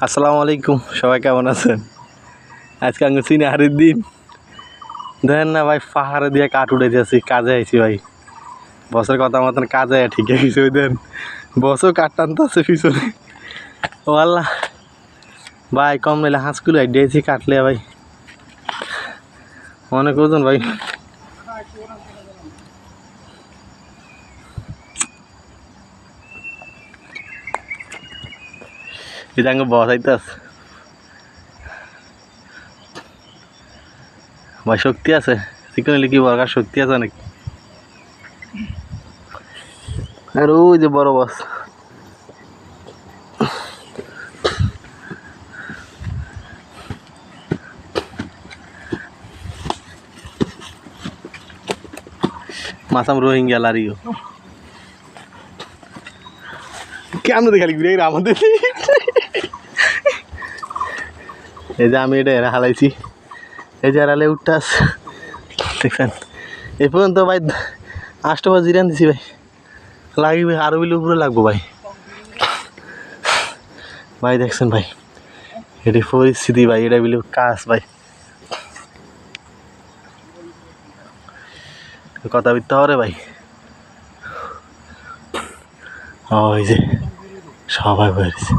আসসালামু আলাইকুম, সবাই কেমন আছেন? আজকে আমি সিনাহারির দিন দেখেন না ভাই, পাহাড়ে দিয়ে কাঠ উঠে যাচ্ছি, কাজে আইছি ভাই। বসের কথা মতন কাজে ঠিক আছে ওই দেন, বসও কাঠ টানতে আছে পিছনে। ও আল্লাহ ভাই, কম নিলে হাঁসগুলো দিয়েছি কাটলে ভাই অনেক ওজন ভাই। এটা আগে বস আইতাস ভাই, শক্তি আছে চিকেন হলে কি বর্গার শক্তি আছে নাকি? আর ওই যে বড় বস, মাসাম রোহিঙ্গা লারিও কেন দেখালি ঘুরে আমাদের। এই যে আমি এটা হালাইছি, এই যে হারালে উঠটাস দেখছেন। এই পর্যন্ত ভাই 8টা জিরান দিছি ভাই, লাগবে আরো বিলে উপরে লাগবো ভাই। ভাই দেখছেন ভাই, এটি পরিস্থিতি ভাই, এটা বিলে কাজ ভাই, কথা বলতে হবে ভাই। ওই যে সবাই বেরিয়েছে।